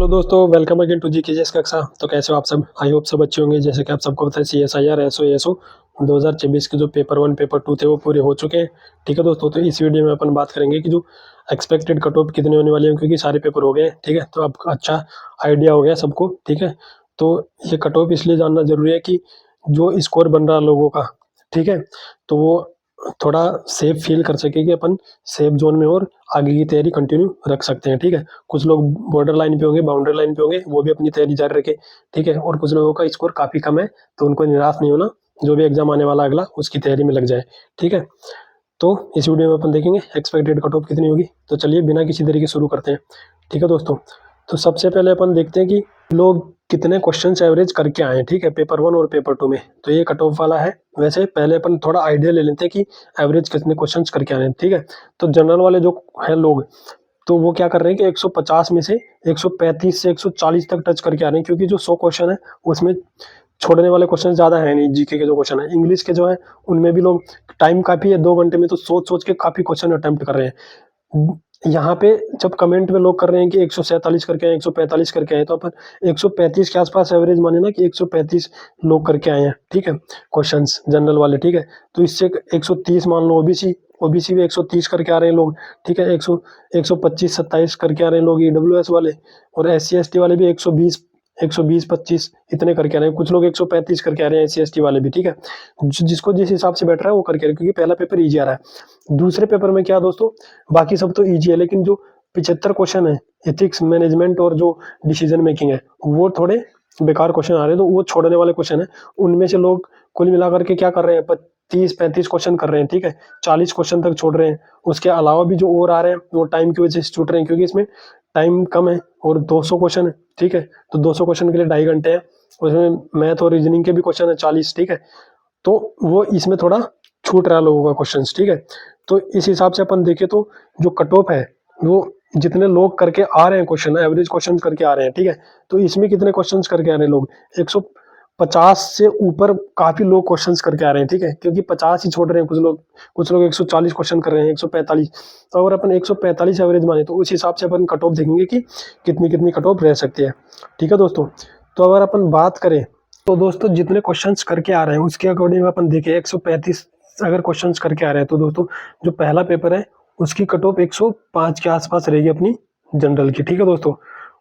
Hello दोस्तों, welcome again to GKGS कक्षा। तो कैसे हो आप सब? आई होप सब अच्छे होंगे। जैसे कि आप सबको पता है सीएसआईआर एसओ 2024 के जो पेपर 1 पेपर 2 थे वो पूरे हो चुके हैं। ठीक है दोस्तों, तो इस वीडियो में अपन बात करेंगे कि जो एक्सपेक्टेड कट ऑफ कितने होने वाले हैं, क्योंकि सारे पेपर हो गए हैं। ठीक है, तो आपको अच्छा आइडिया हो गया सबको। ठीक है, तो ये कट ऑफ इसलिए जानना जरूरी है कि जो स्कोर बन रहा है लोगों का, ठीक है, तो वो थोड़ा सेफ फील कर सके कि अपन सेफ जोन में और आगे की तैयारी कंटिन्यू रख सकते हैं। ठीक है, कुछ लोग बॉर्डर लाइन पे होंगे, बाउंड्री लाइन पे होंगे, वो भी अपनी तैयारी जारी रखे। ठीक है, और कुछ लोगों का स्कोर काफी कम है, तो उनको निराश नहीं होना, जो भी एग्जाम आने वाला अगला उसकी तैयारी में लग जाए। ठीक है, तो इस वीडियो में अपन देखेंगे एक्सपेक्टेड कट ऑफ कितनी होगी। तो चलिए बिना किसी देरी के शुरू करते हैं। ठीक है दोस्तों, तो सबसे पहले अपन देखते हैं कि लोग कितने क्वेश्चंस एवरेज करके आए हैं। ठीक है, पेपर 1 और पेपर 2 में, तो ये कट ऑफ वाला है। वैसे पहले अपन थोड़ा आइडिया ले लेते हैं कि एवरेज कितने क्वेश्चंस करके आए हैं। ठीक है, तो जनरल वाले जो है लोग, तो वो क्या कर रहे हैं कि 150 में से 135 से 140 तक टच करके आ रहे हैं, क्योंकि जो 100 क्वेश्चन है उसमें छोड़ने वाले क्वेश्चन ज्यादा है नहीं। जीके के जो क्वेश्चन है, इंग्लिश के जो है उनमें भी लोग, टाइम काफी है 2 घंटे में, तो सोच सोच के काफी क्वेश्चन अटेम्प्ट कर रहे हैं। यहाँ पे जब कमेंट में लोग कर रहे हैं कि 147 करके आए, 145 करके आए, तो अपन 135 के आसपास एवरेज माने ना कि 135 लोग करके आए हैं। ठीक है, क्वेश्चंस जनरल वाले। ठीक है, तो इससे 130 मान लो ओबीसी, ओबीसी भी 130 करके आ रहे हैं लोग। ठीक है, 125 27 करके आ रहे हैं लोग ईडब्ल्यूएस वाले, और एससी एसटी वाले भी 120 25 इतने करके आ रहे हैं। कुछ लोग 135 करके आ रहे हैं एससी एसटी वाले भी। ठीक है, जिसको जिस हिसाब से बैठ रहा है वो करके आ रहे हैं, क्योंकि पहला पेपर इजी आ रहा है। दूसरे पेपर में क्या दोस्तों, बाकी सब तो इजी है, लेकिन जो 75 क्वेश्चन है एथिक्स मैनेजमेंट और जो डिसीजन मेकिंग है, वो थोड़े बेकार क्वेश्चन आ रहे हैं, तो वो छोड़ने वाले क्वेश्चन है। उनमें से लोग कुल मिलाकर के क्या कर रहे हैं, 30 35 क्वेश्चन कर रहे हैं। ठीक है, 40 क्वेश्चन तक छोड़ रहे हैं। उसके अलावा भी जो और आ रहे हैं वो टाइम की वजह से छूट रहे हैं, क्योंकि इसमें टाइम कम है और 200 क्वेश्चन है। ठीक है, तो 200 क्वेश्चन के लिए 2.5 घंटे है। उसमें मैथ और रीजनिंग के भी क्वेश्चन है 40। ठीक है, तो वो इसमें थोड़ा छूट रहा है लोगों का क्वेश्चंस। ठीक है, तो इस हिसाब से अपन देखें तो जो कट ऑफ है वो जितने लोग करके आ रहे हैं क्वेश्चन, एवरेज क्वेश्चन करके आ रहे हैं। ठीक है, तो इसमें कितने क्वेश्चंस करके आ रहे हैं लोग, 150 से ऊपर काफी लोग क्वेश्चंस करके आ रहे हैं। ठीक है, क्योंकि 50 ही छोड़ रहे हैं कुछ लोग 140 क्वेश्चन कर रहे हैं, 145। तो अगर अपन 145 एवरेज माने तो उस हिसाब से अपन कट ऑफ देखेंगे कि कितनी कितनी कट ऑफ रह सकती है। ठीक है दोस्तों, तो अगर अपन बात करें तो दोस्तों जितने क्वेश्चंस करके आ रहे हैं उसके अकॉर्डिंग अपन देखें, 135 अगर क्वेश्चंस करके आ रहे हैं, तो दोस्तों जो पहला पेपर है उसकी कट ऑफ 105 के आसपास रहेगी अपनी जनरल की। ठीक है दोस्तों,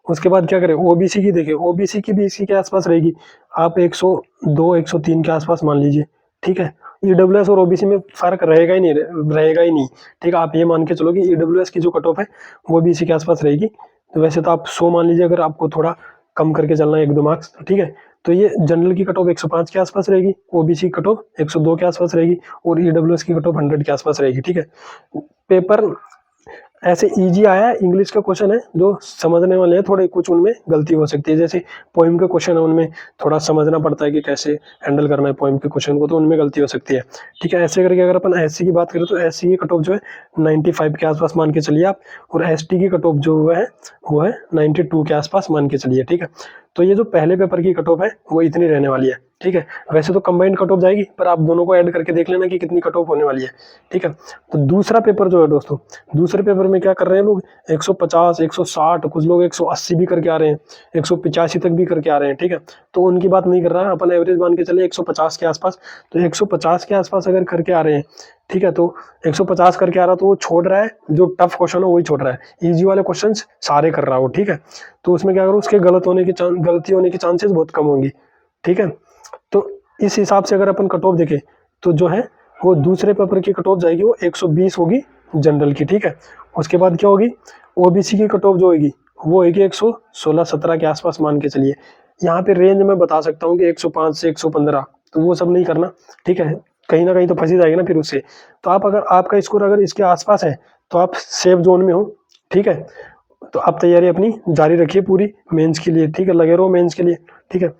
उसके बाद क्या करें, ओबीसी की देखें, ओबीसी की भी इसी के आसपास रहेगी। आप 102 103 के आसपास मान लीजिए। ठीक है, ईडब्ल्यूएस और ओबीसी में फर्क रहेगा ही नहीं, रहेगा ही नहीं। ठीक है, आप ये मान के चलो कि ईडब्ल्यूएस की जो कट ऑफ है वो भी इसी के आसपास रहेगी। तो वैसे तो आप 100 मान लीजिए, अगर आपको थोड़ा कम करके चलना है 1 2 मार्क्स। ठीक है, तो ये जनरल की कट ऑफ 105 के आसपास रहेगी, ओबीसी की कट ऑफ 102 के आसपास रहेगी, और ईडब्ल्यूएस की कट ऑफ 100 के आसपास रहेगी। ठीक है, पेपर ऐसे इजी आया है। इंग्लिश का क्वेश्चन है जो समझने वाले हैं, थोड़े कुछ उनमें गलती हो सकती है, जैसे पोइम का क्वेश्चन है उनमें थोड़ा समझना पड़ता है कि कैसे हैंडल करना है पोइम के क्वेश्चन को, तो उनमें गलती हो सकती है। ठीक है, ऐसे करके अगर अपन एससी की बात करें तो एससी की कट ऑफ जो है 95 के आसपास मान के चलिए आप, और एसटी की कट ऑफ जो है वो है 92 के आसपास मान के चलिए। ठीक है, तो ये जो पहले पेपर की कट ऑफ है वो इतनी रहने वाली है। ठीक है, वैसे तो कंबाइंड कट ऑफ जाएगी, पर आप दोनों को ऐड करके देख लेना कि कितनी कट ऑफ होने वाली है। ठीक है, तो दूसरा पेपर जो है दोस्तों, दूसरे पेपर में क्या कर रहे हैं लोग, 150 160, कुछ लोग 180 भी करके आ रहे हैं, 185 तक भी करके आ रहे हैं। ठीक है, तो उनकी बात नहीं कर रहा है, अपन एवरेज मान के चले 150 के आसपास। तो 150 के आसपास अगर करके आ रहे हैं, ठीक है, तो 150 करके आ रहा तो वो छोड़ रहा है, जो टफ क्वेश्चन है वही छोड़ रहा है, इजी वाले क्वेश्चन सारे कर रहा है वो। ठीक है, तो उसमें क्या करो, उसके गलती होने की चांसेस बहुत कम होंगी। ठीक है, तो इस हिसाब से अगर अपन कट ऑफ देखें तो जो है वो दूसरे पेपर की कट ऑफ जाएगी वो 120 होगी जनरल की। ठीक है, उसके बाद क्या होगी, ओबीसी की कट ऑफ जो होगी वो होगी 116 17 के आसपास मान के चलिए। यहाँ पे रेंज में बता सकता हूँ कि 105 से 115, तो वो सब नहीं करना। ठीक है, कहीं ना कहीं तो फंसी जाएगी ना फिर उससे। तो आप अगर आपका स्कोर अगर इसके आसपास है तो आप सेफ जोन में हो। ठीक है, तो आप तैयारी अपनी जारी रखिए पूरी मेंस के लिए। ठीक है, लगे रहो मेंस के लिए। ठीक है,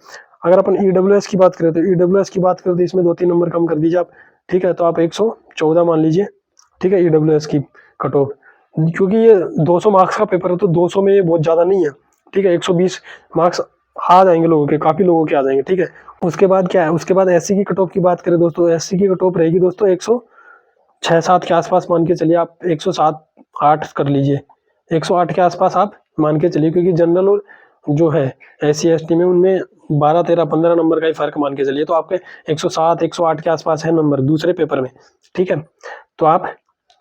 अगर अपन ईडब्ल्यूएस की बात करें तो ईडब्ल्यूएस की बात करें तो इसमें 2 3 नंबर कम कर दीजिए आप। ठीक है, तो आप 114 मान लीजिए। ठीक है, ईडब्ल्यूएस की कट ऑफ, क्योंकि ये 200 मार्क्स का पेपर है तो 200 में ये बहुत ज़्यादा नहीं है। ठीक है, 120 मार्क्स आ जाएंगे लोगों के, काफ़ी लोगों के आ जाएंगे। ठीक है, उसके बाद क्या है, उसके बाद एससी की कट ऑफ की बात करें दोस्तों, एससी की कट ऑफ रहेगी दोस्तों 106 7 के आसपास मान के चलिए आप, 107 8 कर लीजिए, 108 के आसपास आप मान के चलिए, क्योंकि जनरल और जो है SC ST में उनमें 12 13 15 नंबर का ही फर्क मान के चलिए, तो आपके 107 108 के आसपास है नंबर दूसरे पेपर में, ठीक है। तो आप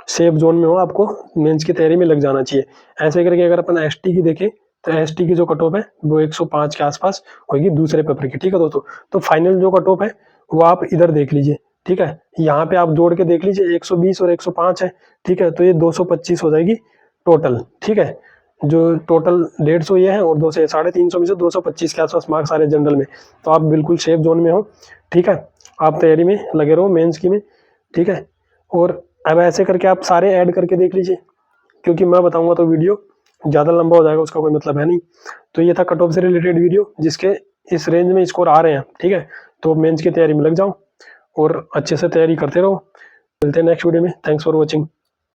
सेफ जोन में हो, आपको मेंस की तैयारी में लग जाना चाहिए। ऐसे करके अगर अपन ST की देखें तो ST की जो कट ऑफ है वो 105 के आसपास होगी दूसरे पेपर की, ठीक है दोस्तों। तो फाइनल जो कट ऑफ है वो आप इधर देख लीजिए, ठीक है। यहाँ पे आप जोड़ के देख लीजिए 120 और 105 है, ठीक है। तो ये 225 हो जाएगी टोटल, ठीक है। जो टोटल 150 ये है और 2 से 350 में से 225 के आसपास मार्क्स आ रहे जनरल में, तो आप बिल्कुल सेफ जोन में हो, ठीक है। आप तैयारी में लगे रहो मेंस की में, ठीक है। और अब ऐसे करके आप सारे ऐड करके देख लीजिए, क्योंकि मैं बताऊंगा तो वीडियो ज़्यादा लंबा हो जाएगा, उसका कोई मतलब है नहीं। तो ये था कट ऑफ से रिलेटेड वीडियो जिसके इस रेंज में स्कोर आ रहे हैं, ठीक है। तो मेंस की तैयारी में लग जाओ और अच्छे से तैयारी करते रहो। मिलते हैं नेक्स्ट वीडियो में। Thanks for watching.